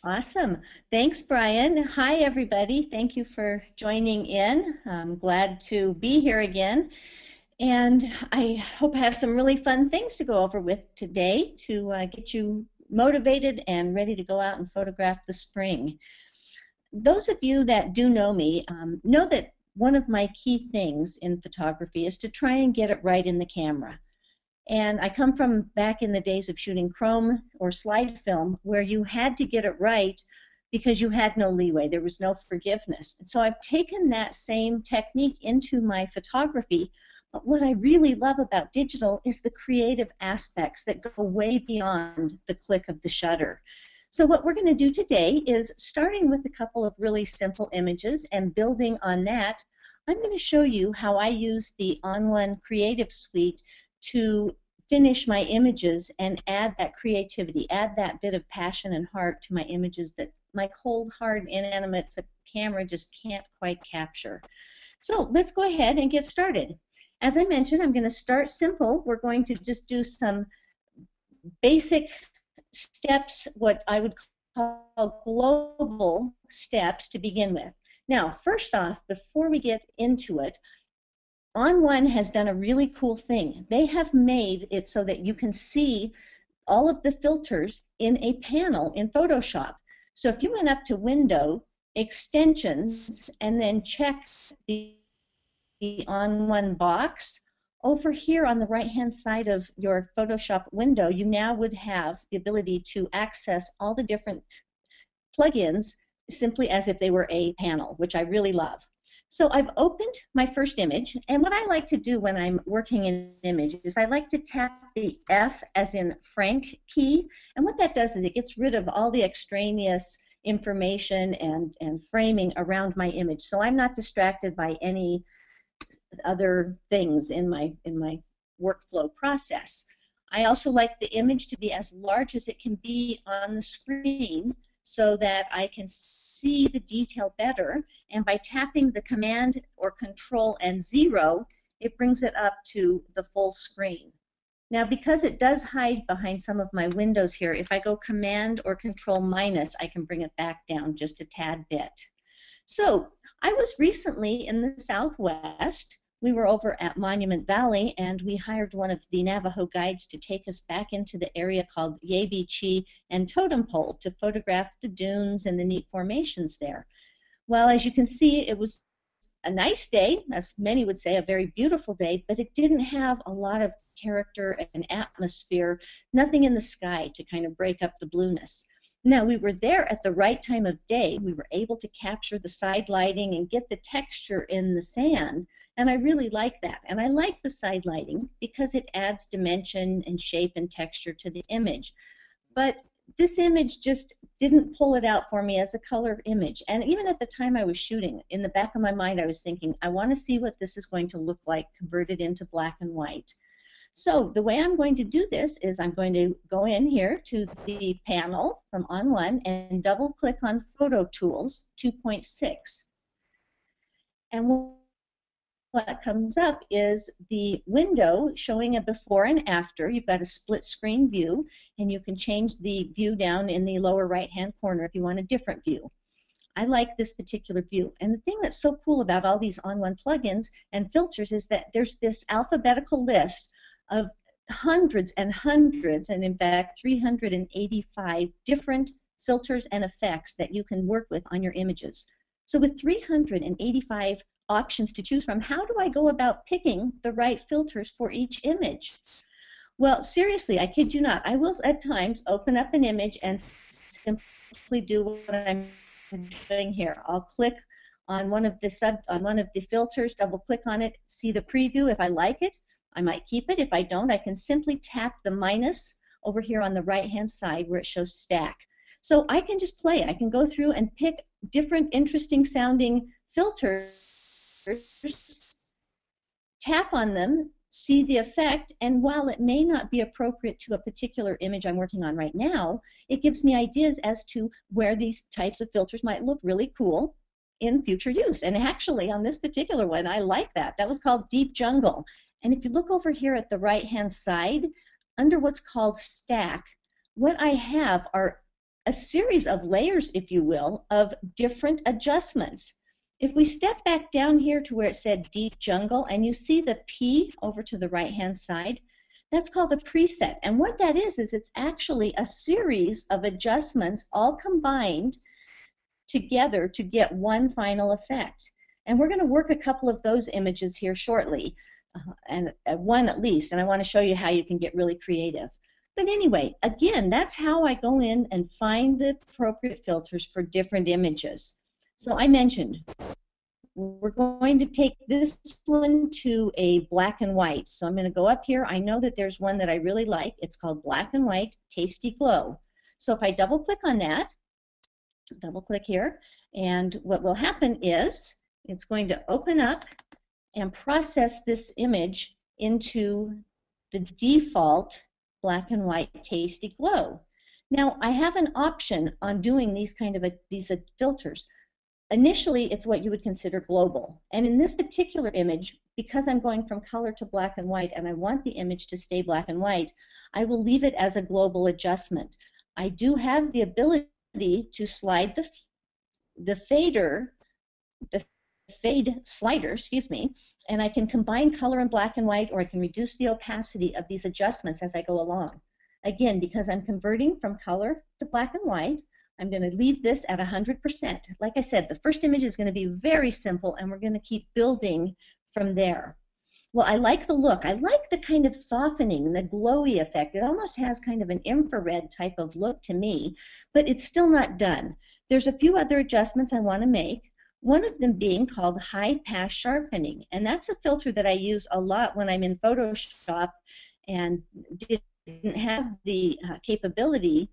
Awesome. Thanks, Brian. Hi, everybody. Thank you for joining in. I'm glad to be here again. And I hope I have some really fun things to go over with today to get you motivated and ready to go out and photograph the spring. Those of you that do know me know that one of my key things in photography is to try and get it right in the camera. And I come from back in the days of shooting chrome or slide film where you had to get it right because you had no leeway. There was no forgiveness. And so I've taken that same technique into my photography. But what I really love about digital is the creative aspects that go way beyond the click of the shutter. So what we're going to do today is starting with a couple of really simple images and building on that, I'm going to show you how I use the onOne Creative Suite to finish my images and add that creativity, add that bit of passion and heart to my images that my cold, hard, inanimate camera just can't quite capture. So let's go ahead and get started. As I mentioned, I'm going to start simple. We're going to just do some basic steps, what I would call global steps to begin with. Now, first off, before we get into it, onOne has done a really cool thing. They have made it so that you can see all of the filters in a panel in Photoshop. So if you went up to Window, Extensions, and then check the onOne box, over here on the right-hand side of your Photoshop window, you now would have the ability to access all the different plugins simply as if they were a panel, which I really love. So I've opened my first image, and what I like to do when I'm working in an image is I like to tap the F as in Frank key, and what that does is it gets rid of all the extraneous information and framing around my image, so I'm not distracted by any other things in my workflow process. I also like the image to be as large as it can be on the screen so that I can see the detail better, and by tapping the Command or Control and 0, it brings it up to the full screen. Now, because it does hide behind some of my windows here, if I go Command or Control minus, I can bring it back down just a tad bit. So I was recently in the Southwest. We were over at Monument Valley, and we hired one of the Navajo guides to take us back into the area called Yabichi and Totem Pole to photograph the dunes and the neat formations there. Well, as you can see, it was a nice day, as many would say, a very beautiful day, but it didn't have a lot of character and atmosphere, nothing in the sky to kind of break up the blueness. Now, we were there at the right time of day. We were able to capture the side lighting and get the texture in the sand, and I really like that. And I like the side lighting because it adds dimension and shape and texture to the image. But this image just didn't pull it out for me as a color image. And even at the time I was shooting, in the back of my mind, I was thinking, I want to see what this is going to look like converted into black and white. So the way I'm going to do this is I'm going to go in here to the panel from onOne and double click on Photo Tools 2.6. And what comes up is the window showing a before and after. You've got a split screen view, and you can change the view down in the lower right hand corner if you want a different view. I like this particular view. And the thing that's so cool about all these onOne plugins and filters is that there's this alphabetical list of hundreds and hundreds, and in fact 385 different filters and effects that you can work with on your images. So with 385 options to choose from, how do I go about picking the right filters for each image? Well, seriously, I kid you not, I will at times open up an image and simply do what I'm doing here. I'll click on one of the filters, double click on it, see the preview. If I like it, I might keep it. If I don't, I can simply tap the minus over here on the right-hand side where it shows stack. So I can just play. I can go through and pick different interesting sounding filters, tap on them, see the effect, and while it may not be appropriate to a particular image I'm working on right now, it gives me ideas as to where these types of filters might look really cool in future use. And actually on this particular one, I like that. That was called Deep Jungle. And if you look over here at the right hand side, under what's called stack, what I have are a series of layers, if you will, of different adjustments. If we step back down here to where it said Deep Jungle, and you see the P over to the right-hand side, that's called a preset. And what that is it's actually a series of adjustments all combined together to get one final effect. And we're going to work a couple of those images here shortly, and one at least, and I want to show you how you can get really creative. But anyway, again, that's how I go in and find the appropriate filters for different images. So I mentioned we're going to take this one to a black and white. So I'm going to go up here. I know that there's one that I really like. It's called Black and White Tasty Glow. So if I double click on that, double click here, and what will happen is it's going to open up and process this image into the default Black and White Tasty Glow. Now I have an option on doing these kind of filters. Initially, it's what you would consider global. And in this particular image, because I'm going from color to black and white and I want the image to stay black and white, I will leave it as a global adjustment. I do have the ability to slide the fade slider, excuse me, and I can combine color and black and white, or I can reduce the opacity of these adjustments as I go along. Again, because I'm converting from color to black and white, I'm going to leave this at 100%. Like I said, the first image is going to be very simple, and we're going to keep building from there. Well, I like the look. I like the kind of softening, the glowy effect. It almost has kind of an infrared type of look to me, but it's still not done. There's a few other adjustments I want to make, one of them being called high pass sharpening, and that's a filter that I use a lot when I'm in Photoshop and didn't have the capability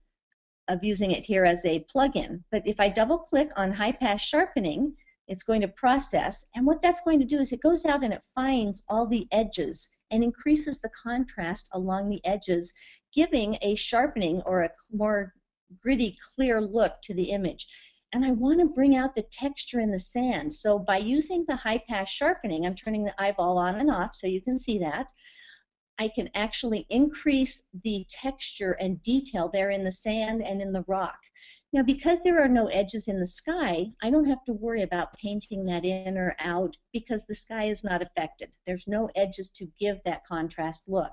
of using it here as a plugin. But if I double click on high pass sharpening, it's going to process, and what that's going to do is it goes out and it finds all the edges and increases the contrast along the edges, giving a sharpening or a more gritty, clear look to the image. And I want to bring out the texture in the sand. So by using the high pass sharpening, I'm turning the eyeball on and off so you can see that. I can actually increase the texture and detail there in the sand and in the rock. Now, because there are no edges in the sky, I don't have to worry about painting that in or out because the sky is not affected. There's no edges to give that contrast look.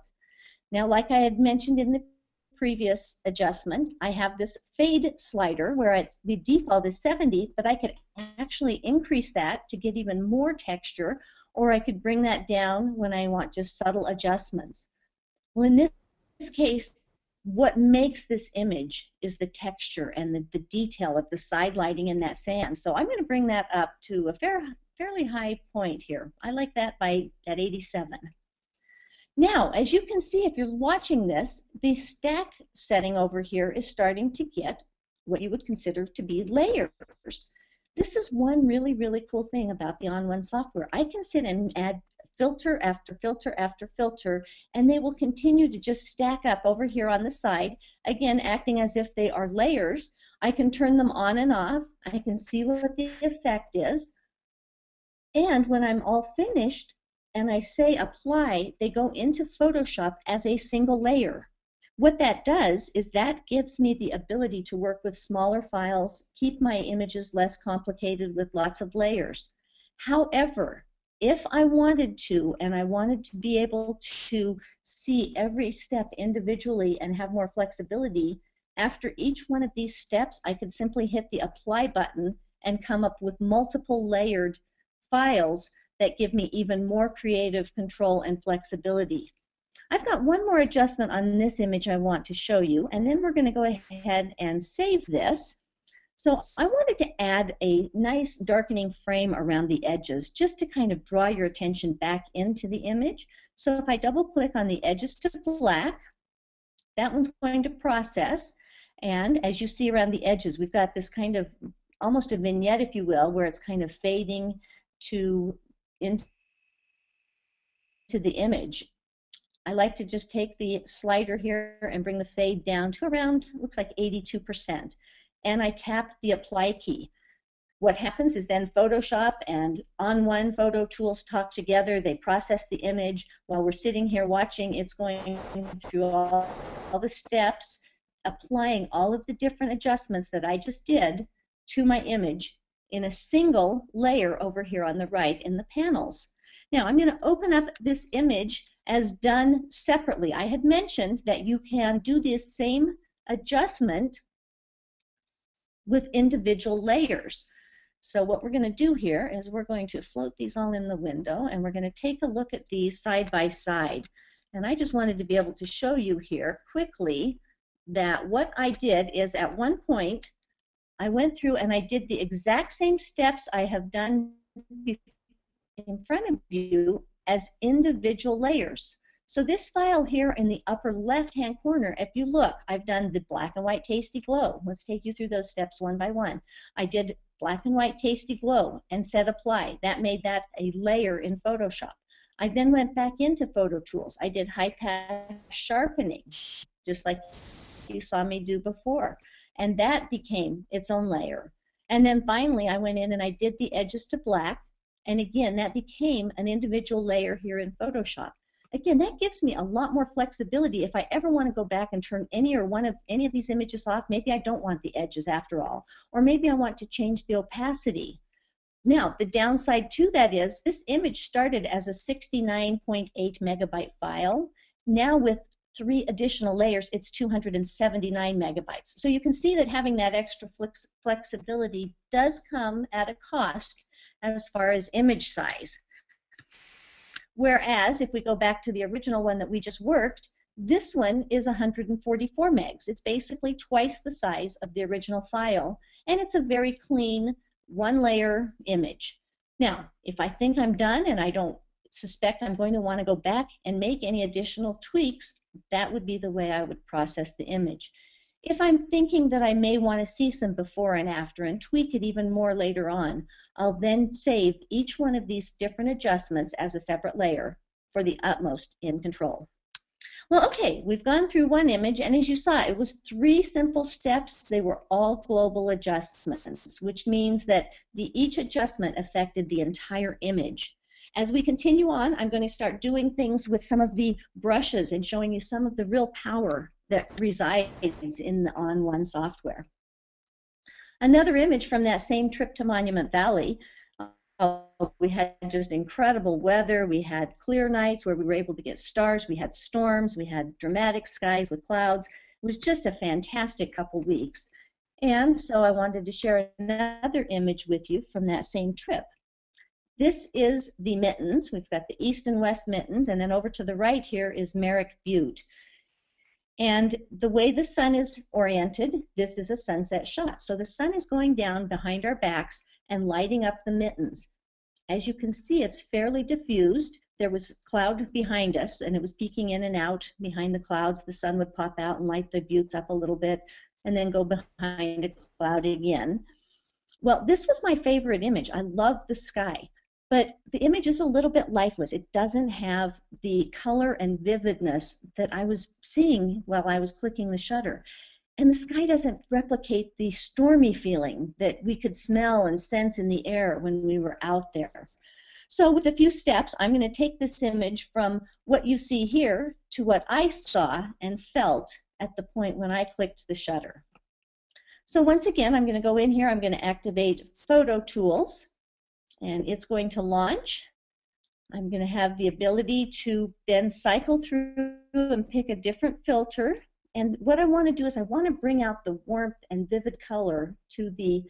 Now, like I had mentioned in the previous adjustment, I have this fade slider where the default is 70, but I could actually increase that to get even more texture, or I could bring that down when I want just subtle adjustments. Well, in this case, what makes this image is the texture and the detail of the side lighting in that sand. So I'm going to bring that up to a fairly high point here. I like that at 87. Now, as you can see, if you're watching this, the stack setting over here is starting to get what you would consider to be layers. This is one really, really cool thing about the onOne software. I can sit and add filter after filter after filter, and they will continue to just stack up over here on the side, again, acting as if they are layers. I can turn them on and off. I can see what the effect is. And when I'm all finished and I say apply, they go into Photoshop as a single layer. What that does is that gives me the ability to work with smaller files, keep my images less complicated with lots of layers. However, if I wanted to, and I wanted to be able to see every step individually and have more flexibility, after each one of these steps, I could simply hit the apply button and come up with multiple layered files that give me even more creative control and flexibility. I've got one more adjustment on this image I want to show you, and then we're going to go ahead and save this. So I wanted to add a nice darkening frame around the edges just to kind of draw your attention back into the image. So if I double click on the edges to black, that one's going to process, and as you see around the edges, we've got this kind of almost a vignette, if you will, where it's kind of fading into the image. I like to just take the slider here and bring the fade down to around, looks like 82%. And I tap the apply key. What happens is then Photoshop and onOne photo tools talk together. They process the image while we're sitting here watching. It's going through all the steps applying all of the different adjustments that I just did to my image in a single layer over here on the right in the panels. Now I'm going to open up this image as done separately. I had mentioned that you can do this same adjustment with individual layers. So what we're going to do here is we're going to float these all in the window, and we're going to take a look at these side by side. And I just wanted to be able to show you here quickly that what I did is at one point I went through and I did the exact same steps I have done in front of you as individual layers. So this file here in the upper left-hand corner, if you look, I've done the black and white Tasty Glow. Let's take you through those steps one by one. I did black and white Tasty Glow and said apply. That made that a layer in Photoshop. I then went back into Photo Tools. I did high pass sharpening, just like you saw me do before. And that became its own layer. And then finally, I went in and I did the edges to black. And again, that became an individual layer here in Photoshop. Again, that gives me a lot more flexibility if I ever want to go back and turn any of these images off. Maybe I don't want the edges after all, or maybe I want to change the opacity. Now, the downside to that is this image started as a 69.8 megabyte file. Now with 3 additional layers, it's 279 megabytes. So you can see that having that extra flexibility does come at a cost as far as image size. Whereas if we go back to the original one that we just worked, this one is 144 megs. It's basically twice the size of the original file, and it's a very clean one-layer image. Now, if I think I'm done and I don't suspect I'm going to want to go back and make any additional tweaks, that would be the way I would process the image. If I'm thinking that I may want to see some before and after and tweak it even more later on, I'll then save each one of these different adjustments as a separate layer for the utmost in control. Well, okay, we've gone through one image, and as you saw, it was 3 simple steps. They were all global adjustments, which means that each adjustment affected the entire image. As we continue on, I'm going to start doing things with some of the brushes and showing you some of the real power that resides in the onOne software. Another image from that same trip to Monument Valley. We had just incredible weather. We had clear nights where we were able to get stars. We had storms. We had dramatic skies with clouds. It was just a fantastic couple weeks. And so I wanted to share another image with you from that same trip. This is the mittens. We've got the east and west mittens, and then over to the right here is Merrick Butte. And the way the sun is oriented, this is a sunset shot. So the sun is going down behind our backs and lighting up the mittens. As you can see, it's fairly diffused. There was cloud behind us, and it was peeking in and out behind the clouds. The sun would pop out and light the buttes up a little bit and then go behind a cloud again. Well, this was my favorite image. I love the sky. But the image is a little bit lifeless. It doesn't have the color and vividness that I was seeing while I was clicking the shutter. And the sky doesn't replicate the stormy feeling that we could smell and sense in the air when we were out there. So with a few steps, I'm going to take this image from what you see here to what I saw and felt at the point when I clicked the shutter. So once again, I'm going to go in here. I'm going to activate Photo Tools. And it's going to launch. I'm going to have the ability to then cycle through and pick a different filter. And what I want to do is I want to bring out the warmth and vivid color to the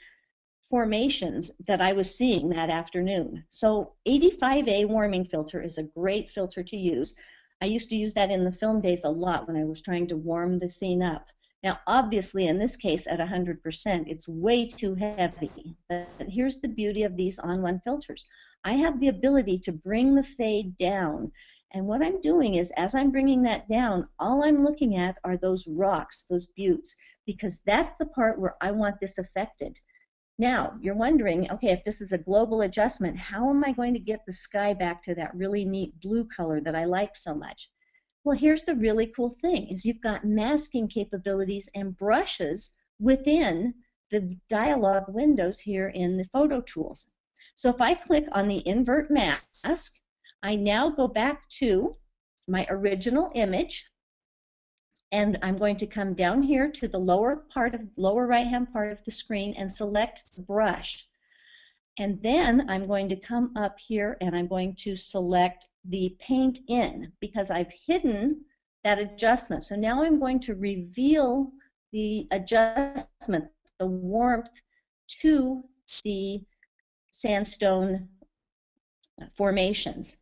formations that I was seeing that afternoon. So 85A warming filter is a great filter to use. I used to use that in the film days a lot when I was trying to warm the scene up. Now, obviously, in this case, at 100%, it's way too heavy. But here's the beauty of these onOne filters. I have the ability to bring the fade down. And what I'm doing is, as I'm bringing that down, all I'm looking at are those rocks, those buttes, because that's the part where I want this affected. Now, you're wondering, okay, if this is a global adjustment, how am I going to get the sky back to that really neat blue color that I like so much? Well, here's the really cool thing, is you've got masking capabilities and brushes within the dialog windows here in the Photo Tools. So if I click on the invert mask, I now go back to my original image, And I'm going to come down here to the lower right hand part of the screen and select brush. And then I'm going to come up here and I'm going to select the paint in because I've hidden that adjustment. So now I'm going to reveal the adjustment, the warmth to the sandstone formations.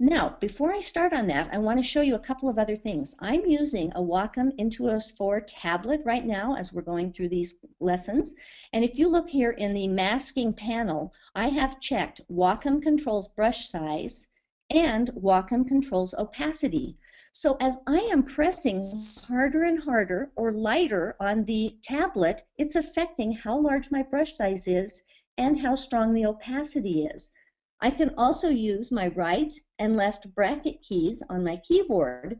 Now, before I start on that, I want to show you a couple of other things. I'm using a Wacom Intuos 4 tablet right now as we're going through these lessons. And if you look here in the masking panel, I have checked Wacom controls brush size and Wacom controls opacity. So as I am pressing harder and harder or lighter on the tablet, it's affecting how large my brush size is and how strong the opacity is. I can also use my right and left bracket keys on my keyboard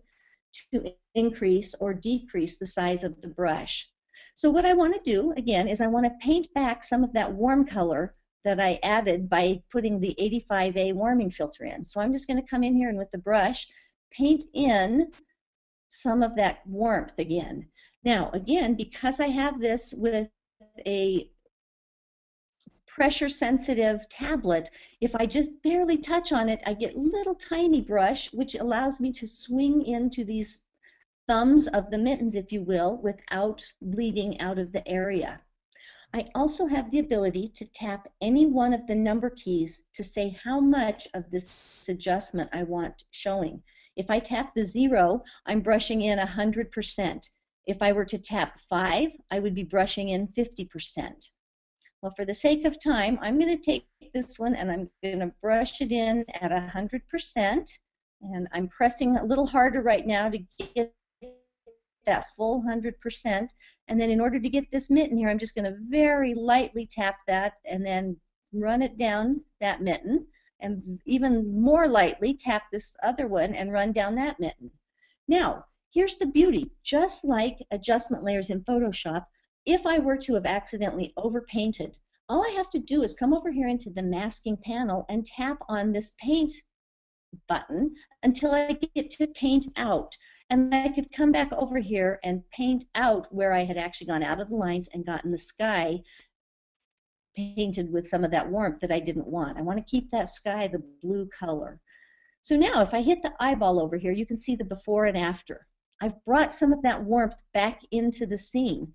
to increase or decrease the size of the brush. So what I want to do, again, is I want to paint back some of that warm color that I added by putting the 85A warming filter in. So I'm just going to come in here and with the brush, paint in some of that warmth again. Now, again, because I have this with a pressure sensitive tablet, if I just barely touch on it, I get little tiny brush, which allows me to swing into these thumbs of the mittens, if you will, without bleeding out of the area. I also have the ability to tap any one of the number keys to say how much of this adjustment I want showing. If I tap the 0, I'm brushing in 100%. If I were to tap 5, I would be brushing in 50%. Well, for the sake of time, I'm going to take this one and I'm going to brush it in at 100%. And I'm pressing a little harder right now to get that full 100%. And then in order to get this mitten here, I'm just going to very lightly tap that and then run it down that mitten. And even more lightly tap this other one and run down that mitten. Now, here's the beauty. Just like adjustment layers in Photoshop, if I were to have accidentally overpainted, all I have to do is come over here into the masking panel and tap on this paint button until I get to paint out. And I could come back over here and paint out where I had actually gone out of the lines and gotten the sky painted with some of that warmth that I didn't want. I want to keep that sky the blue color. So now if I hit the eyeball over here, you can see the before and after. I've brought some of that warmth back into the scene.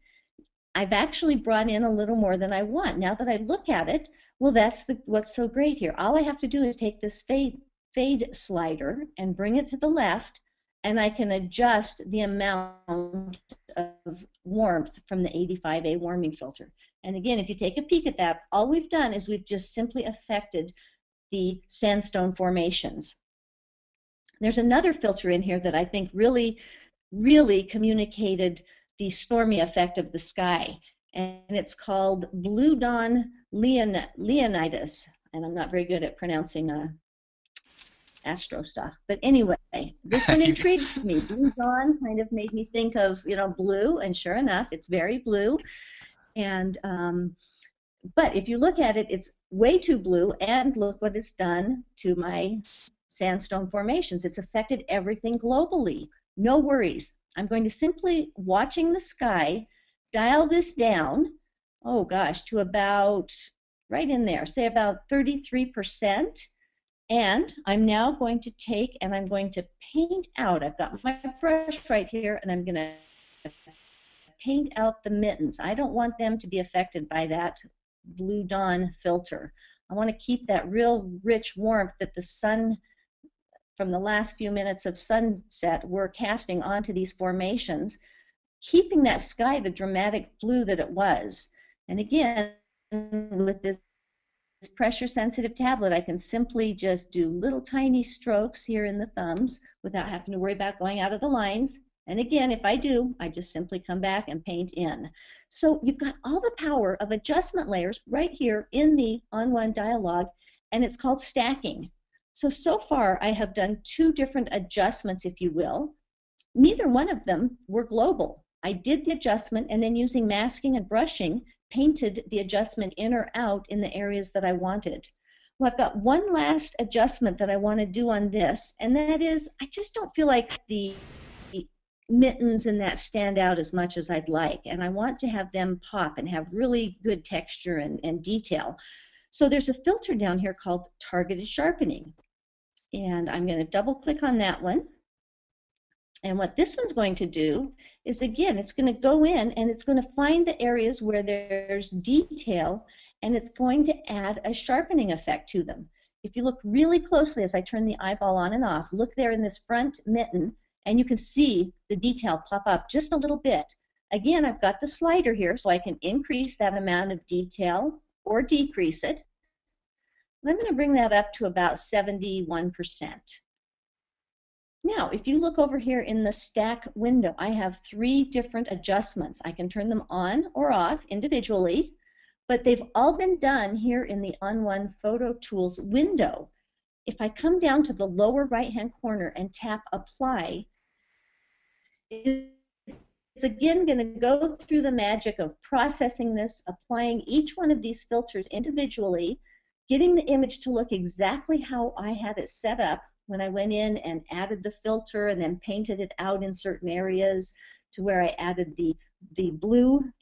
I've actually brought in a little more than I want. Now that I look at it, well, that's what's so great here. All I have to do is take this fade slider and bring it to the left, and I can adjust the amount of warmth from the 85A warming filter. And again, if you take a peek at that, all we've done is we've just simply affected the sandstone formations. There's another filter in here that I think really communicated the stormy effect of the sky, and it's called Blue Dawn Leonidas, and I'm not very good at pronouncing astro stuff, but anyway, this one intrigued me. Blue Dawn kind of made me think of, you know, blue, and sure enough, it's very blue. And but if you look at it, it's way too blue, and look what it's done to my sandstone formations. It's affected everything globally. No worries. I'm going to simply, watching the sky, dial this down, oh gosh, to about, right in there, say about 33%. And I'm now going to take and I'm going to paint out. I've got my brush right here, and I'm going to paint out the mittens. I don't want them to be affected by that Blue Dawn filter. I want to keep that real rich warmth that the sun, from the last few minutes of sunset, we're casting onto these formations, keeping that sky the dramatic blue that it was. And again, with this pressure sensitive tablet, I can simply just do little tiny strokes here in the thumbs without having to worry about going out of the lines. And again, if I do, I just simply come back and paint in. So you've got all the power of adjustment layers right here in the onOne dialog, and it's called stacking. So far I have done two different adjustments, if you will. Neither one of them were global. I did the adjustment and then using masking and brushing, painted the adjustment in or out in the areas that I wanted. Well, I've got one last adjustment that I want to do on this, and that is I just don't feel like the mittens and that stand out as much as I'd like. And I want to have them pop and have really good texture and detail. So there's a filter down here called targeted sharpening. And I'm going to double click on that one. And what this one's going to do is, again, it's going to go in and it's going to find the areas where there's detail, and it's going to add a sharpening effect to them. If you look really closely as I turn the eyeball on and off, look there in this front mitten, and you can see the detail pop up just a little bit. Again, I've got the slider here, so I can increase that amount of detail or decrease it. I'm going to bring that up to about 71%. Now, if you look over here in the stack window, I have 3 different adjustments. I can turn them on or off individually, but they've all been done here in the onOne Photo Tools window. If I come down to the lower right-hand corner and tap Apply, it's again going to go through the magic of processing this, applying each one of these filters individually, getting the image to look exactly how I had it set up when I went in and added the filter and then painted it out in certain areas, to where I added the blue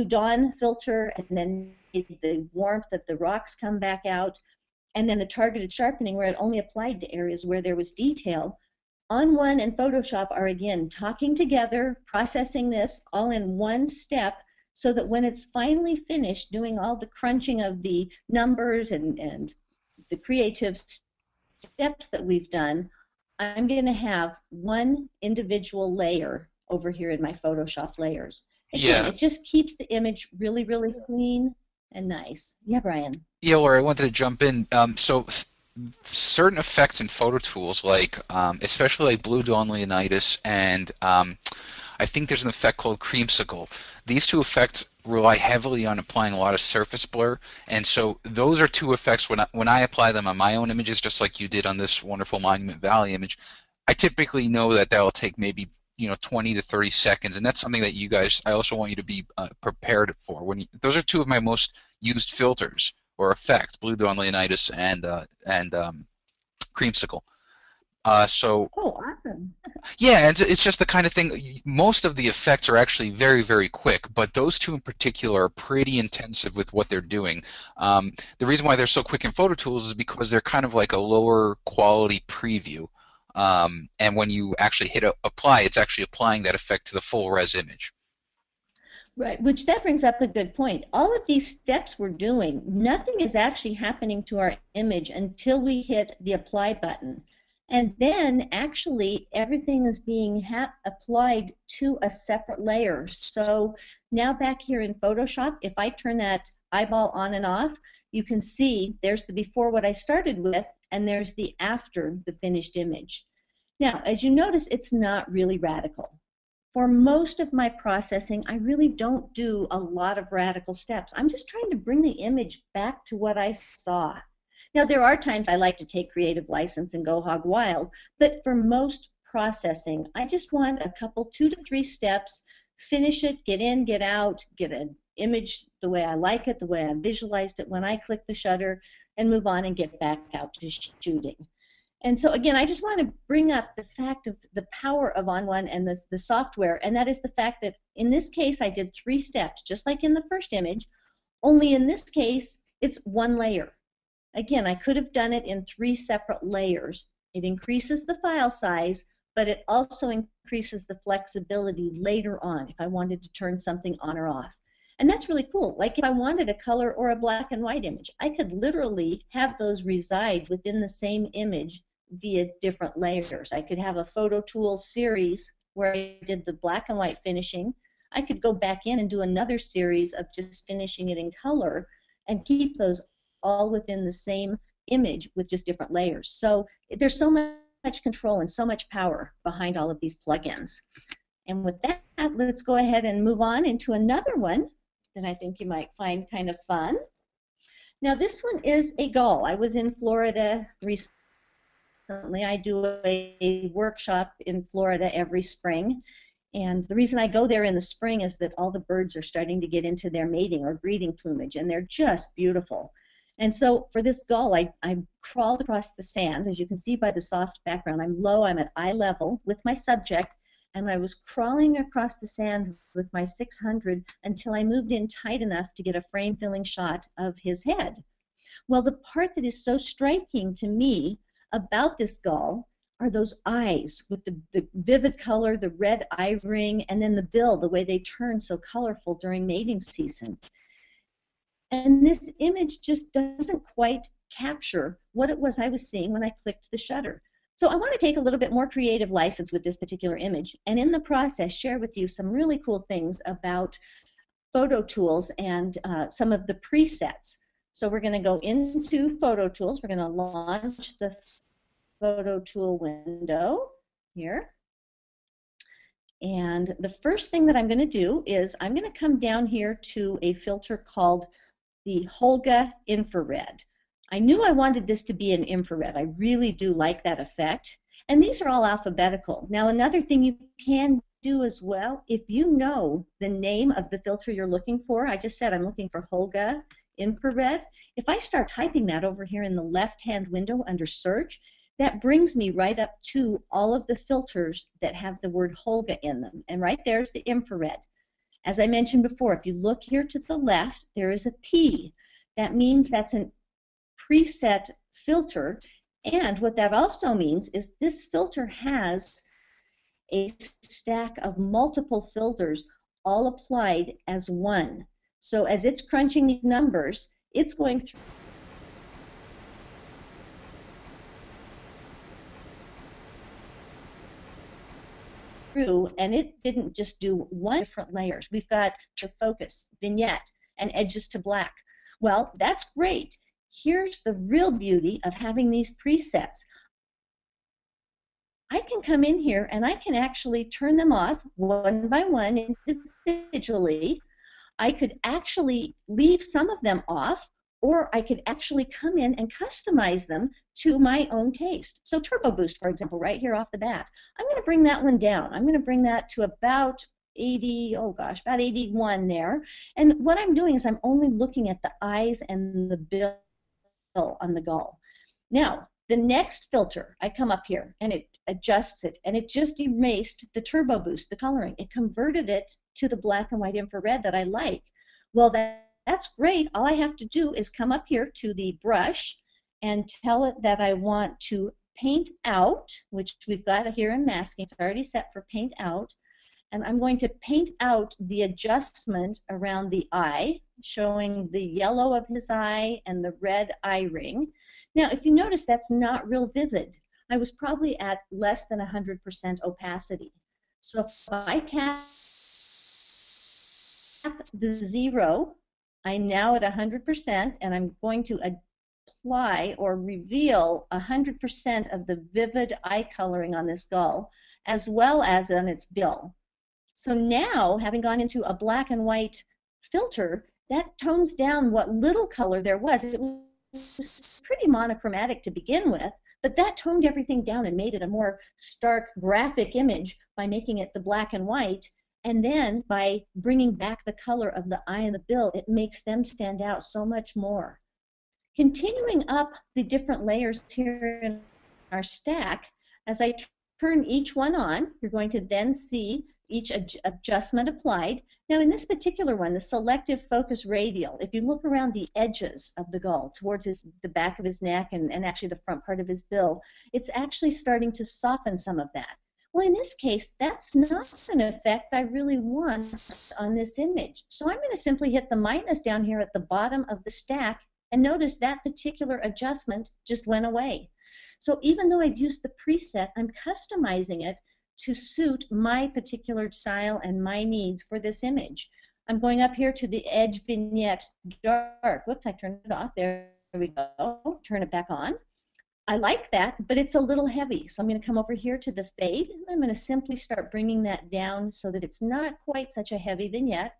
dawn filter, and then the warmth that the rocks come back out, and then the targeted sharpening where it only applied to areas where there was detail. onOne and Photoshop are again talking together, processing this all in one step, so that when it's finally finished doing all the crunching of the numbers and the creative steps that we've done, I'm going to have one individual layer over here in my Photoshop layers. Again, Yeah. it just keeps the image really, really clean and nice. Yeah, Brian. Yeah, Laura, I wanted to jump in. Certain effects in photo tools, like especially like blue dawn Leonidas, and I think there's an effect called creamsicle. These two effects rely heavily on applying a lot of surface blur, and so those are two effects when I apply them on my own images, just like you did on this wonderful Monument Valley image. I typically know that that'll take maybe 20 to 30 seconds, and that's something that you guys, I also want you to be prepared for. Those are two of my most used filters or effects: blue dawn Leonidas and creamsicle. So Oh, awesome. yeah, it's just the kind of thing. Most of the effects are actually very, very quick, but those two in particular are pretty intensive with what they're doing. The reason why they're so quick in Photo Tools is because they're kind of like a lower quality preview. And when you actually hit apply, it's actually applying that effect to the full res image. Right, which that brings up a good point. All of these steps we're doing, nothing is actually happening to our image until we hit the apply button. And then actually everything is being applied to a separate layer. So now back here in Photoshop, if I turn that eyeball on and off, you can see there's the before what I started with, and there's the after the finished image. Now, as you notice, it's not really radical. For most of my processing, I really don't do a lot of radical steps. I'm just trying to bring the image back to what I saw. Now, there are times I like to take creative license and go hog wild, but for most processing, I just want a couple, 2 to 3 steps, finish it, get in, get out, get an image the way I like it, the way I visualized it when I click the shutter, and move on and get back out to shooting. And so again, I just want to bring up the fact of the power of onOne and the software, and that is the fact that in this case I did 3 steps, just like in the first image, only in this case it's one layer. Again, I could have done it in 3 separate layers. It increases the file size, but it also increases the flexibility later on if I wanted to turn something on or off. And that's really cool. Like if I wanted a color or a black and white image, I could literally have those reside within the same image via different layers. I could have a Photo Tools series where I did the black and white finishing. I could go back in and do another series of just finishing it in color and keep those all within the same image with just different layers. So there's so much control and so much power behind all of these plugins. And with that, let's go ahead and move on into another one that I think you might find kind of fun. Now this one is a gull. I was in Florida recently. I do a workshop in Florida every spring, and the reason I go there in the spring is that all the birds are starting to get into their mating or breeding plumage, and they're just beautiful. And so for this gull, I crawled across the sand. As you can see by the soft background, I'm low, I'm at eye level with my subject, and I was crawling across the sand with my 600 until I moved in tight enough to get a frame filling shot of his head. Well, the part that is so striking to me about this gull are those eyes with the vivid color, the red eye ring, and then the bill, the way they turn so colorful during mating season. And this image just doesn't quite capture what it was I was seeing when I clicked the shutter. So I want to take a little bit more creative license with this particular image, and in the process share with you some really cool things about photo tools and some of the presets. So we're going to go into photo tools. We're going to launch the photo tool window here. And the first thing that I'm going to do is I'm going to come down here to a filter called the Holga infrared. I knew I wanted this to be an infrared. I really do like that effect. And these are all alphabetical. Now, another thing you can do as well, if you know the name of the filter you're looking for, I just said I'm looking for Holga infrared. If I start typing that over here in the left-hand window under search, that brings me right up to all of the filters that have the word Holga in them. And right there's the infrared. As I mentioned before, if you look here to the left, there is a P. That means that's a preset filter. And what that also means is this filter has a stack of multiple filters all applied as one. So as it's crunching these numbers, it's going through, and it didn't just do one different layers. We've got to focus, vignette, and edges to black. Well, that's great. Here's the real beauty of having these presets. I can come in here and I can actually turn them off one by one individually. I could actually leave some of them off, or I could actually come in and customize them to my own taste. So Turbo Boost, for example, right here off the bat, I'm going to bring that one down. I'm going to bring that to about 80, oh gosh, about 81 there. And what I'm doing is I'm only looking at the eyes and the bill on the gull. Now, the next filter, I come up here and it adjusts it, and it just erased the Turbo Boost, the coloring. It converted it to the black and white infrared that I like. Well, that's great. All I have to do is come up here to the brush and tell it that I want to paint out, which we've got here in masking. It's already set for paint out. And I'm going to paint out the adjustment around the eye, showing the yellow of his eye and the red eye ring. Now, if you notice, that's not real vivid. I was probably at less than 100% opacity. So if I tap the 0, I'm now at 100%, and I'm going to apply or reveal 100% of the vivid eye coloring on this gull, as well as on its bill. So now, having gone into a black and white filter, that tones down what little color there was. It was pretty monochromatic to begin with, but that toned everything down and made it a more stark graphic image by making it the black and white. And then by bringing back the color of the eye and the bill, it makes them stand out so much more. Continuing up the different layers here in our stack, as I turn each one on, you're going to then see each adjustment applied. Now in this particular one, the selective focus radial, if you look around the edges of the gull towards the back of his neck and actually the front part of his bill, it's actually starting to soften some of that. Well, in this case, that's not an effect I really want on this image. So I'm going to simply hit the minus down here at the bottom of the stack, and notice that particular adjustment just went away. So even though I've used the preset, I'm customizing it to suit my particular style and my needs for this image. I'm going up here to the edge vignette dark. Whoops, I turned it off. There we go. Turn it back on. I like that, but it's a little heavy. So I'm going to come over here to the fade, and I'm going to simply start bringing that down so that it's not quite such a heavy vignette.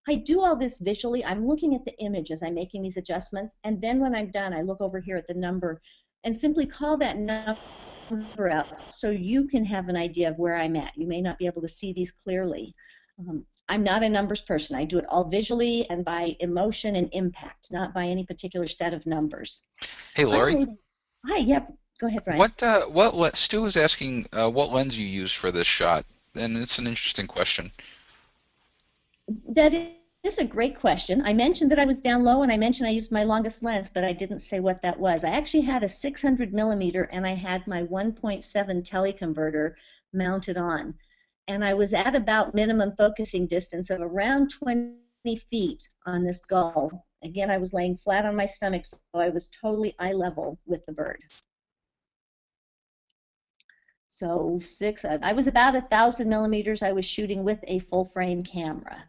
I do all this visually. I'm looking at the image as I'm making these adjustments, and then when I'm done, I look over here at the number and simply call that number out so you can have an idea of where I'm at. You may not be able to see these clearly. I'm not a numbers person. I do it all visually and by emotion and impact, not by any particular set of numbers. Hey, Laurie. Hi, yep. Go ahead, Brian. What Stu was asking what lens you use for this shot. and it's an interesting question. That is a great question. I mentioned that I was down low and I mentioned I used my longest lens, but I didn't say what that was. I actually had a 600 millimeter and I had my 1.7 teleconverter mounted on. And I was at about minimum focusing distance of around 20 feet on this gull. Again, I was laying flat on my stomach, so I was totally eye level with the bird. So I was about 1,000 millimeters. I was shooting with a full frame camera.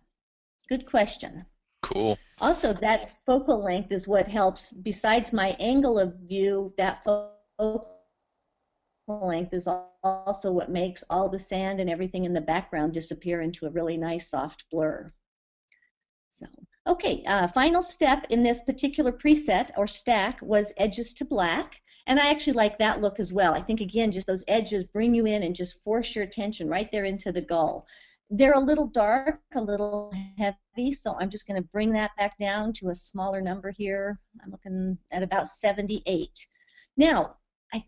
Good question. Cool. Also, that focal length is what helps, besides my angle of view, that focal length is also what makes all the sand and everything in the background disappear into a really nice soft blur. So, okay, final step in this particular preset or stack was edges to black. And I actually like that look as well. I think, again, just those edges bring you in and just force your attention right there into the gull. They're a little dark, a little heavy, so I'm just going to bring that back down to a smaller number here. I'm looking at about 78. Now,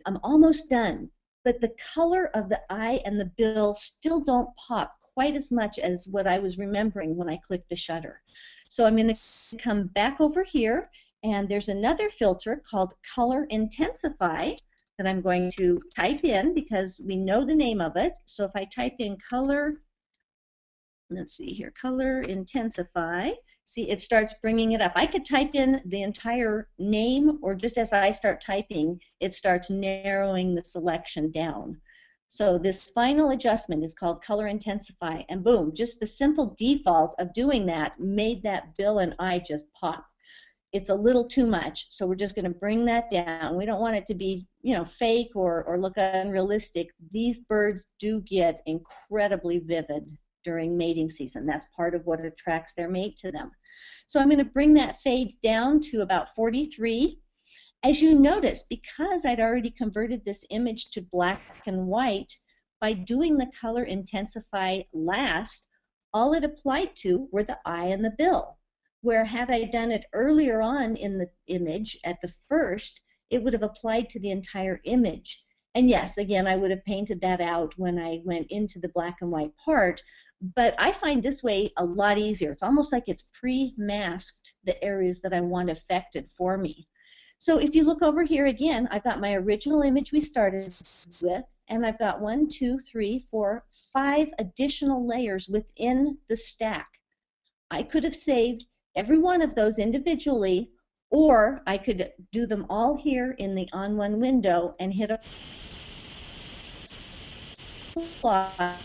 I'm almost done, but the color of the eye and the bill still don't pop quite as much as what I was remembering when I clicked the shutter. So I'm going to come back over here, and there's another filter called Color Intensify that I'm going to type in because we know the name of it. So if I type in color, let's see here, color intensify. See, it starts bringing it up. I could type in the entire name, or just as I start typing, it starts narrowing the selection down. So this final adjustment is called color intensify, and boom, just the simple default of doing that made that bill and eye just pop. It's a little too much, so we're just going to bring that down. We don't want it to be, you know, fake or look unrealistic. These birds do get incredibly vivid during mating season. That's part of what attracts their mate to them. So I'm going to bring that fade down to about 43. As you notice, because I'd already converted this image to black and white, by doing the color intensify last, all it applied to were the eye and the bill. Where had I done it earlier on in the image at the first, it would have applied to the entire image. And yes, again, I would have painted that out when I went into the black and white part, but I find this way a lot easier. It's almost like it's pre-masked the areas that I want affected for me. So if you look over here again, I've got my original image we started with, and I've got 1, 2, 3, 4, 5 additional layers within the stack. I could have saved every one of those individually, or I could do them all here in the onOne window and hit apply.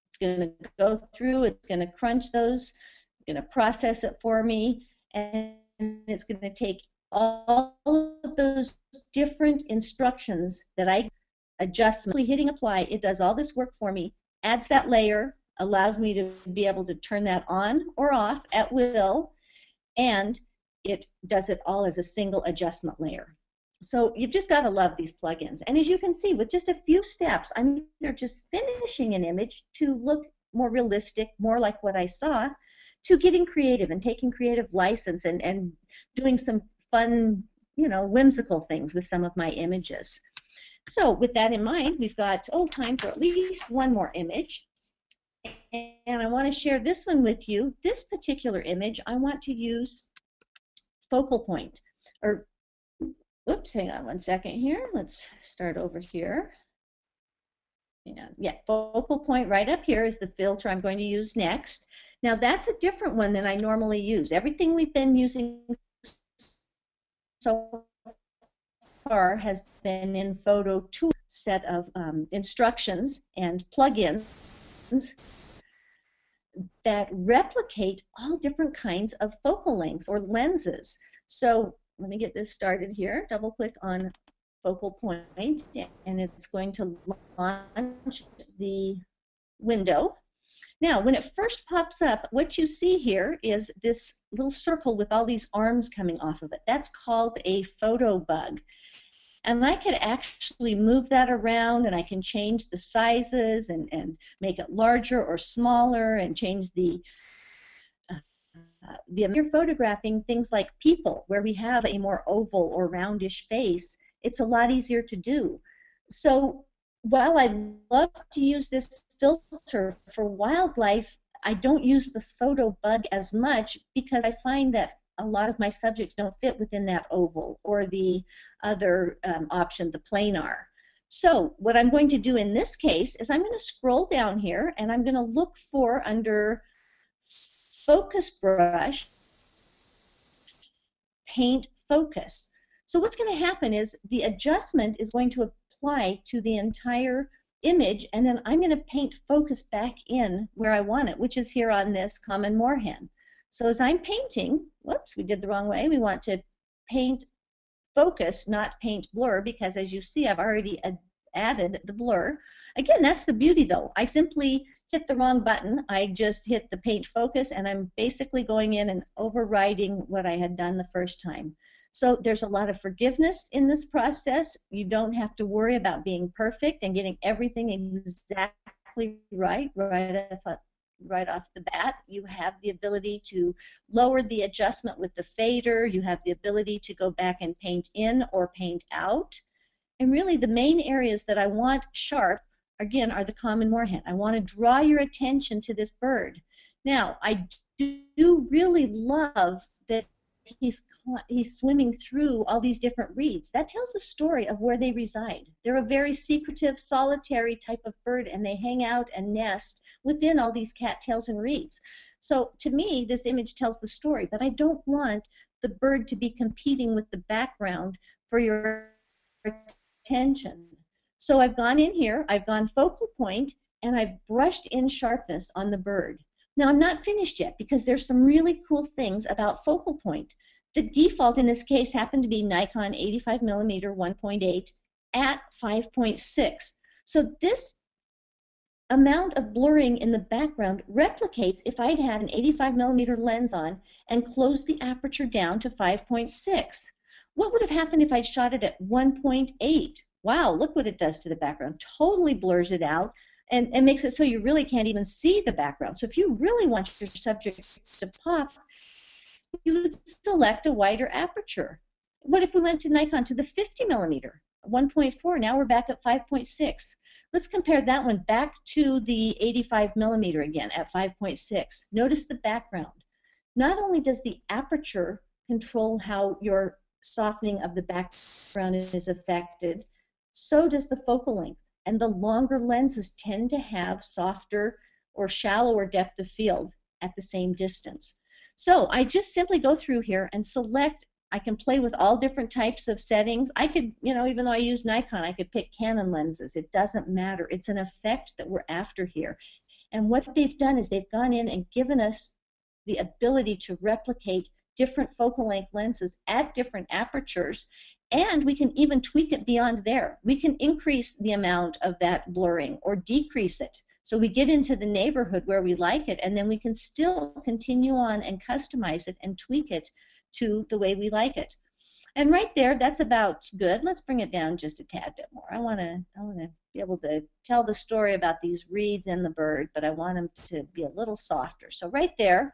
It's going to go through, it's going to crunch those, it's going to process it for me, and it's going to take all of those different instructions that I adjust. Simply hitting apply, it does all this work for me, adds that layer, allows me to be able to turn that on or off at will, and it does it all as a single adjustment layer. So you've just got to love these plugins. And as you can see, with just a few steps, I'm either just finishing an image to look more realistic, more like what I saw, to getting creative and taking creative license and doing some fun, you know, whimsical things with some of my images. So with that in mind, we've got, time for at least one more image. And I want to share this one with you. This particular image, I want to use focal point, or oops, hang on one second here. Let's start over here. Yeah, focal point right up here is the filter I'm going to use next. Now that's a different one than I normally use. Everything we've been using so far has been in Photo 2 set of instructions and plugins that replicate all different kinds of focal lengths or lenses. So let me get this started here. Double click on focal point, and it's going to launch the window. Now, when it first pops up, what you see here is this little circle with all these arms coming off of it. That's called a photo bug. And I could actually move that around, and I can change the sizes and make it larger or smaller and change you're photographing things like people where we have a more oval or roundish face. It's a lot easier to do. So while I love to use this filter for wildlife, I don't use the photo bug as much because I find that a lot of my subjects don't fit within that oval or the other option, the planar. So what I'm going to do in this case is I'm going to scroll down here and I'm going to look for under focus brush, paint focus. So what's going to happen is the adjustment is going to apply to the entire image, and then I'm going to paint focus back in where I want it, which is here on this common moorhen. So as I'm painting, whoops, we did the wrong way. We want to paint focus, not paint blur, because as you see, I've already added the blur. Again, that's the beauty though. I simply hit the wrong button. I just hit the paint focus and I'm basically going in and overriding what I had done the first time. So there's a lot of forgiveness in this process. You don't have to worry about being perfect and getting everything exactly right off the bat. You have the ability to lower the adjustment with the fader. You have the ability to go back and paint in or paint out. And really the main areas that I want sharp, again, are the common moorhen. I want to draw your attention to this bird. Now, I do really love that he's swimming through all these different reeds. That tells a story of where they reside. They're a very secretive, solitary type of bird, and they hang out and nest within all these cattails and reeds. So to me, this image tells the story, but I don't want the bird to be competing with the background for your attention. So I've gone in here, I've gone focal point, and I've brushed in sharpness on the bird. Now I'm not finished yet because there's some really cool things about focal point. The default in this case happened to be Nikon 85mm 1.8 at 5.6. So this amount of blurring in the background replicates if I'd had an 85mm lens on and closed the aperture down to 5.6. What would have happened if I shot it at 1.8? Wow, look what it does to the background. Totally blurs it out and makes it so you really can't even see the background. So if you really want your subject to pop, you would select a wider aperture. What if we went to Nikon to the 50mm, 1.4? Now we're back at 5.6. Let's compare that one back to the 85mm again at 5.6. Notice the background. Not only does the aperture control how your softening of the background is affected, so does the focal length. And the longer lenses tend to have softer or shallower depth of field at the same distance. So I just simply go through here and select. I can play with all different types of settings. I could, even though I use Nikon, I could pick Canon lenses. It doesn't matter. It's an effect that we're after here. And what they've done is they've gone in and given us the ability to replicate different focal length lenses at different apertures, and we can even tweak it beyond there. We can increase the amount of that blurring or decrease it. So we get into the neighborhood where we like it, and then we can still continue on and customize it and tweak it to the way we like it. And right there, that's about good. Let's bring it down just a tad bit more. I want to be able to tell the story about these reeds and the bird, but I want them to be a little softer. So right there,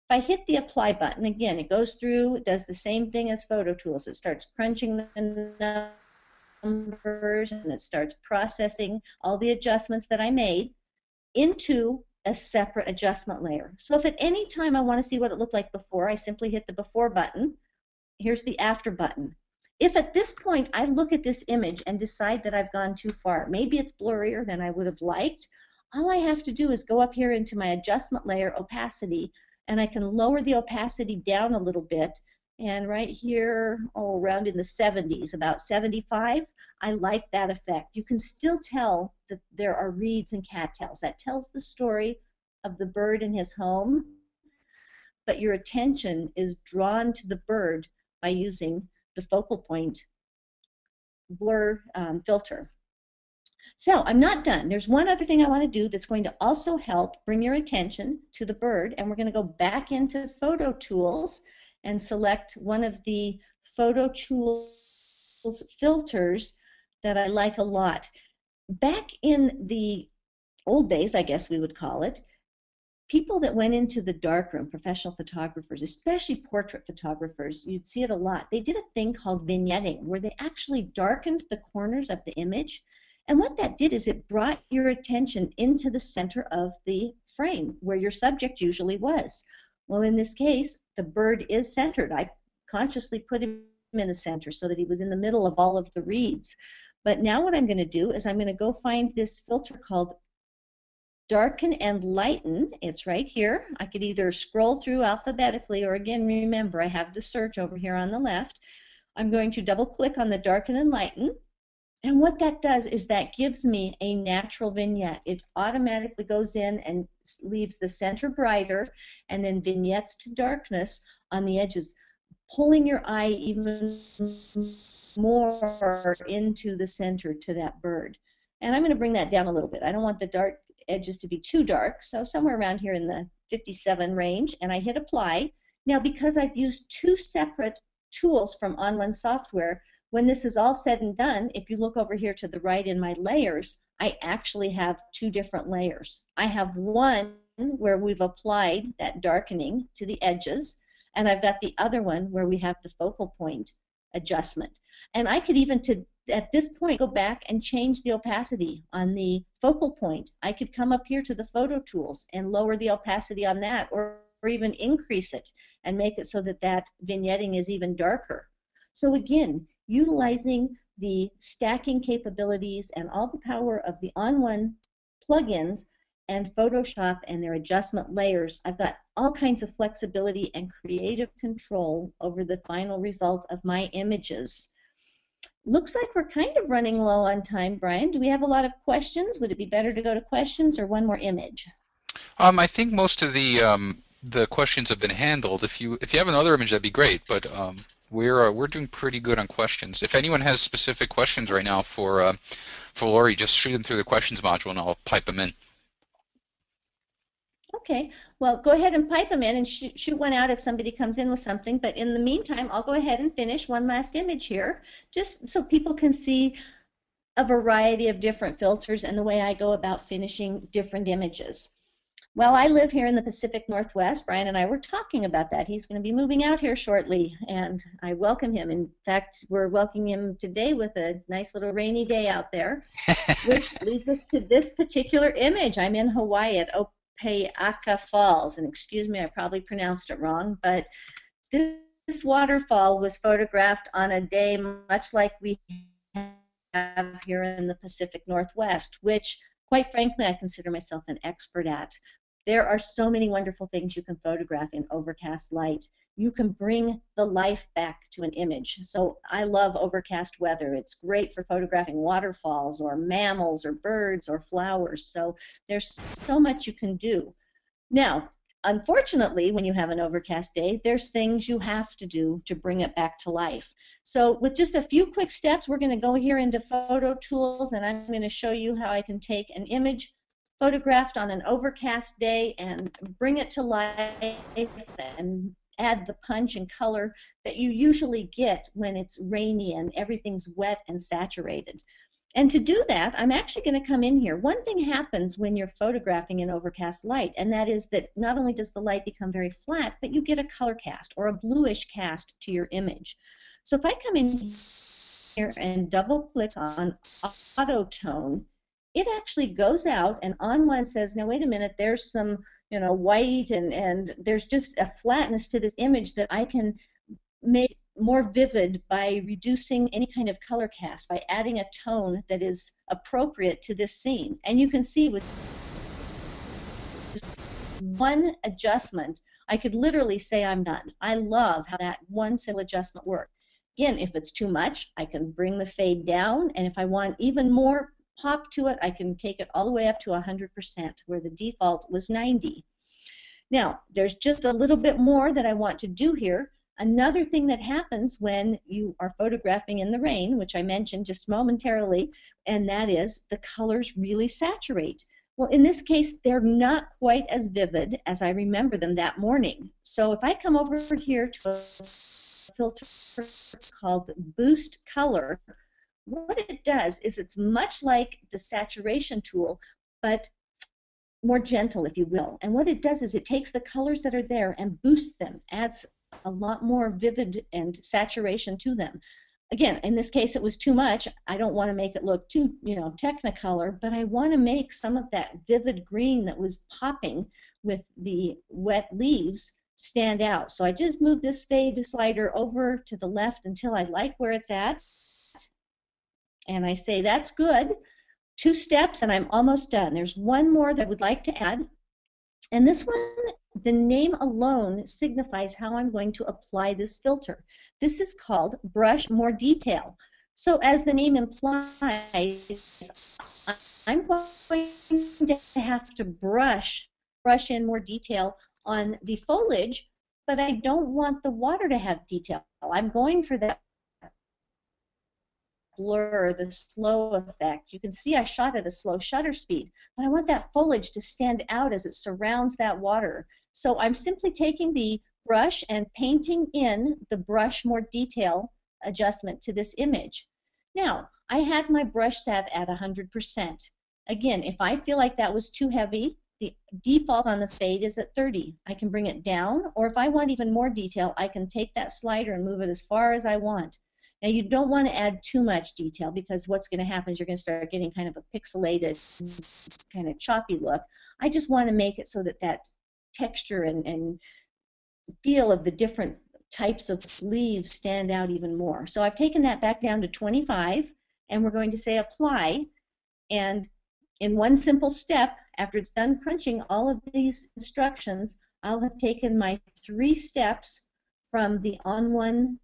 if I hit the apply button, again, it goes through, it does the same thing as Photo Tools. It starts crunching the numbers and it starts processing all the adjustments that I made into a separate adjustment layer. So if at any time I want to see what it looked like before, I simply hit the before button. Here's the after button. If at this point I look at this image and decide that I've gone too far, maybe it's blurrier than I would have liked, all I have to do is go up here into my adjustment layer, opacity, and I can lower the opacity down a little bit. And right here, around in the 70s, about 75, I like that effect. You can still tell that there are reeds and cattails. That tells the story of the bird in his home, but your attention is drawn to the bird by using the focal point blur filter. So I'm not done. There's one other thing I want to do that's going to also help bring your attention to the bird, and we're going to go back into Photo Tools and select one of the Photo Tools filters that I like a lot. Back in the old days, I guess we would call it, people that went into the darkroom, professional photographers, especially portrait photographers, you'd see it a lot. They did a thing called vignetting where they actually darkened the corners of the image And what that did is it brought your attention into the center of the frame where your subject usually was. Well, in this case, the bird is centered. I consciously put him in the center so that he was in the middle of all of the reeds. But now what I'm going to do is I'm going to go find this filter called darken and lighten. It's right here. I could either scroll through alphabetically, or again, remember I have the search over here on the left. I'm going to double click on the darken and lighten. And what that does is that gives me a natural vignette. It automatically goes in and leaves the center brighter and then vignettes to darkness on the edges, pulling your eye even more into the center to that bird. And I'm going to bring that down a little bit. I don't want the dark edges to be too dark, so somewhere around here in the 57 range, and I hit apply. Now, because I've used two separate tools from onOne software, when this is all said and done, if you look over here to the right in my layers, I actually have two different layers. I have one where we've applied that darkening to the edges, and I've got the other one where we have the focal point adjustment. And I could even, at this point, go back and change the opacity on the focal point. I could come up here to the photo tools and lower the opacity on that, or even increase it and make it so that that vignetting is even darker. So again, utilizing the stacking capabilities and all the power of the onOne plugins and Photoshop and their adjustment layers, I've got all kinds of flexibility and creative control over the final result of my images. Looks like we're kind of running low on time, Brian. Do we have a lot of questions? Would it be better to go to questions or one more image? I think most of the questions have been handled. If you have another image, that'd be great. But we're doing pretty good on questions. If anyone has specific questions right now for Laurie, just shoot them through the questions module, and I'll pipe them in. Okay, well, go ahead and pipe them in and shoot one out if somebody comes in with something. But in the meantime, I'll go ahead and finish one last image here, just so people can see a variety of different filters and the way I go about finishing different images. Well, I live here in the Pacific Northwest. Brian and I were talking about that. He's going to be moving out here shortly, and I welcome him. In fact, we're welcoming him today with a nice little rainy day out there, which leads us to this particular image. I'm in Hawaii at Opeaka Falls, and excuse me, I probably pronounced it wrong, but this waterfall was photographed on a day much like we have here in the Pacific Northwest, which, quite frankly, I consider myself an expert at. There are so many wonderful things you can photograph in overcast light. You can bring the life back to an image. So I love overcast weather. It's great for photographing waterfalls or mammals or birds or flowers. So there's so much you can do. Now, unfortunately, when you have an overcast day, there's things you have to do to bring it back to life. So with just a few quick steps, we're going to go here into Photo Tools, and I'm going to show you how I can take an image photographed on an overcast day and bring it to life and add the punch and color that you usually get when it's rainy and everything's wet and saturated. And to do that, I'm actually going to come in here. One thing happens when you're photographing in overcast light, and that is that not only does the light become very flat, but you get a color cast or a bluish cast to your image. So if I come in here and double click on auto tone, it actually goes out, and onOne says, now wait a minute, there's some white and there's just a flatness to this image that I can make more vivid by reducing any kind of color cast, by adding a tone that is appropriate to this scene. And you can see with one adjustment, I could literally say I'm done. I love how that one simple adjustment worked. Again, if it's too much, I can bring the fade down, and if I want even more pop to it, I can take it all the way up to 100%, where the default was 90. Now, there's just a little bit more that I want to do here. Another thing that happens when you are photographing in the rain, which I mentioned just momentarily, and that is the colors really saturate. Well, in this case, they're not quite as vivid as I remember them that morning. So if I come over here to a filter called Boost Color, what it does is it's much like the saturation tool, but more gentle, if you will. And what it does is it takes the colors that are there and boosts them, adds a lot more vivid and saturation to them. again, in this case, it was too much. I don't want to make it look too, technicolor, but I want to make some of that vivid green that was popping with the wet leaves stand out. So I just moved this fade slider over to the left until I like where it's at. And I say, that's good. 2 steps and I'm almost done. There's one more that I would like to add. And this one, the name alone signifies how I'm going to apply this filter. This is called Brush More Detail. So as the name implies, I'm going to have to brush in more detail on the foliage, but I don't want the water to have detail. I'm going for that blur, the slow effect. You can see I shot at a slow shutter speed, but I want that foliage to stand out as it surrounds that water. So I'm simply taking the brush and painting in the brush more detail adjustment to this image. Now, I had my brush set at 100%. Again, if I feel like that was too heavy, the default on the fade is at 30. I can bring it down, or if I want even more detail, I can take that slider and move it as far as I want. Now, you don't want to add too much detail because what's going to happen is you're going to start getting kind of a pixelated, kind of choppy look. I just want to make it so that that texture and feel of the different types of leaves stand out even more. So I've taken that back down to 25, and we're going to say apply. And in one simple step, after it's done crunching all of these instructions, I'll have taken my 3 steps from the onOne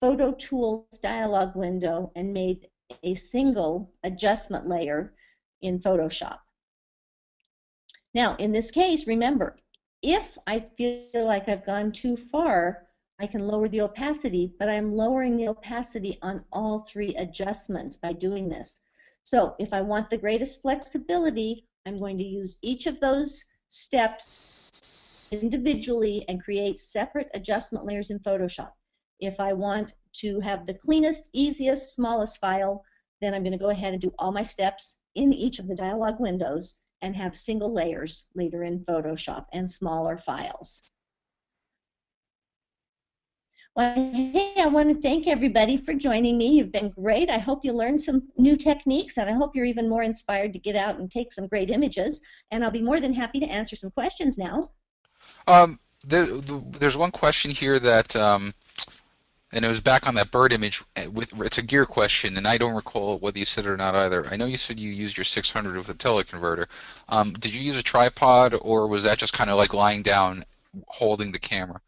Photo Tools dialog window and made a single adjustment layer in Photoshop. Now, in this case, remember, if I feel like I've gone too far, I can lower the opacity, but I'm lowering the opacity on all 3 adjustments by doing this. So if I want the greatest flexibility, I'm going to use each of those steps individually and create separate adjustment layers in Photoshop. If I want to have the cleanest, easiest, smallest file, then I'm going to go ahead and do all my steps in each of the dialog windows and have single layers later in Photoshop and smaller files. Well, hey, I want to thank everybody for joining me. You've been great. I hope you learned some new techniques, and I hope you're even more inspired to get out and take some great images. And I'll be more than happy to answer some questions now. There's one question here that and it was back on that bird image with it's a gear question, and I don't recall whether you said it or not either. I know you said you used your 600 with a teleconverter. Did you use a tripod, or was that just kind of like lying down holding the camera?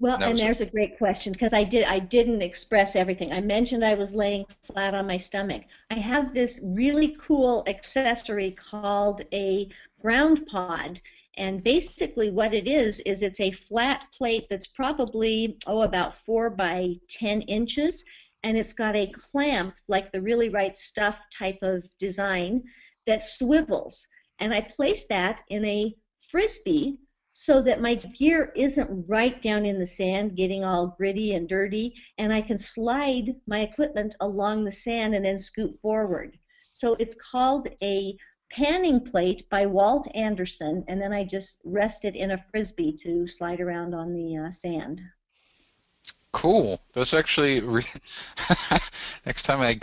Well, And that and was it. there's a great question because I didn't express everything. I mentioned I was laying flat on my stomach. I have this really cool accessory called a ground pod. And basically what it is it's a flat plate that's probably, about 4 by 10 inches. And it's got a clamp, like the Really Right Stuff type of design, that swivels. And I place that in a frisbee so that my gear isn't right down in the sand getting all gritty and dirty, and I can slide my equipment along the sand and then scoot forward. So it's called a panning plate by Walt Anderson, and then I just rest it in a frisbee to slide around on the sand. Cool. That's actually next time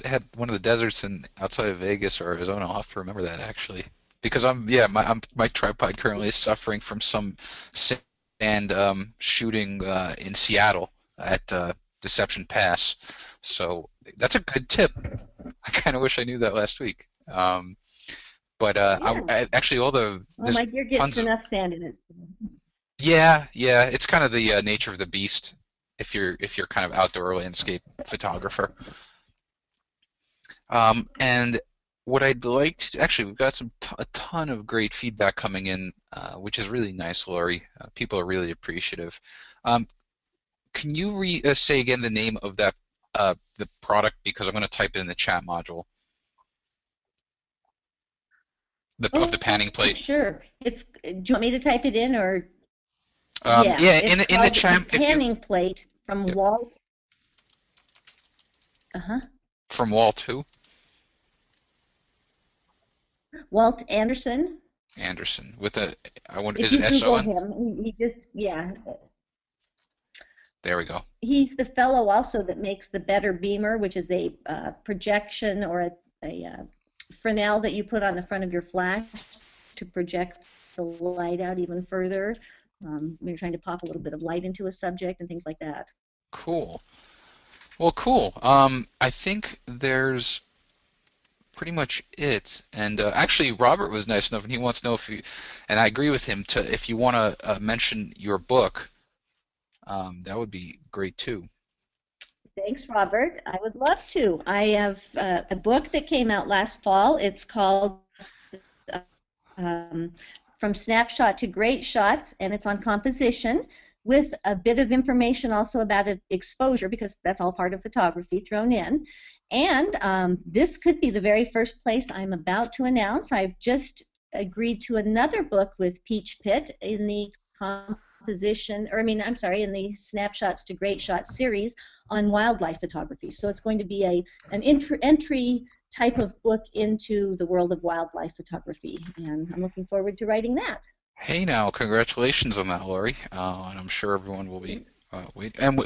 had one of the deserts in outside of Vegas or Arizona, I'll have to remember that actually. Because my tripod currently is suffering from some sand shooting in Seattle at Deception Pass. So that's a good tip. I kind of wish I knew that last week. But Yeah. actually all the Well, there's my gear gets tons of enough sand in it. yeah, it's kind of the nature of the beast if you're kind of outdoor landscape photographer. And what I'd like to actually, we've got a ton of great feedback coming in, which is really nice, Laurie. People are really appreciative. Um, can you say again the name of that the product because I'm going to type it in the chat module of the Oh, panning plate. sure. Do you want me to type it in or? Yeah, Yeah, it's in the called the chat if you panning plate from yep, Walt. Uh-huh. from Walt who Walt Anderson. Anderson with a I wonder If is you it Google S-O-N? him, he just, yeah. There we go. He's the fellow also that makes the Better Beamer, which is a projection or a Fresnel that you put on the front of your flash to project the light out even further when you're trying to pop a little bit of light into a subject and things like that. Cool. Well, cool. I think there's pretty much it. And actually, Robert was nice enough, and he wants to know if you, and I agree with him, to if you want to mention your book, that would be great too. Thanks, Robert. I would love to. I have a book that came out last fall. It's called um, From Snapshot to Great Shots, and it's on composition with a bit of information also about exposure, because that's all part of photography thrown in. And this could be the very first place I'm about to announce. I've just agreed to another book with Peach Pit in the composition, or I mean, I'm sorry, in the Snapshots to Great Shots series on wildlife photography. So it's going to be an entry type of book into the world of wildlife photography, and I'm looking forward to writing that. Hey now, congratulations on that, Laurie. And I'm sure everyone will be Thanks. wait. And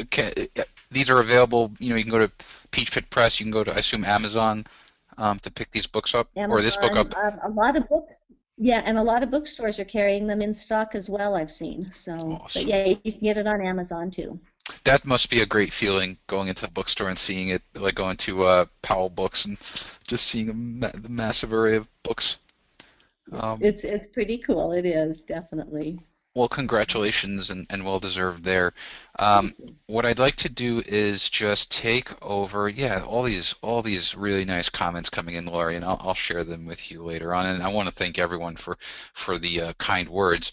these are available. You can go to Peach Pit Press. You can go to, I assume, Amazon to pick these books up or this book Amazon, up. a lot of books, yeah, and a lot of bookstores are carrying them in stock as well, I've seen. So, but Awesome. yeah, you can get it on Amazon too. That must be a great feeling going into a bookstore and seeing it, like going to Powell Books and just seeing the massive array of books. Um, It's pretty cool. It is definitely. well, congratulations and well deserved there. Thank Um, you. what I'd like to do is just take over, yeah, all these really nice comments coming in, Laurie, and I'll share them with you later on. And I want to thank everyone for the kind words.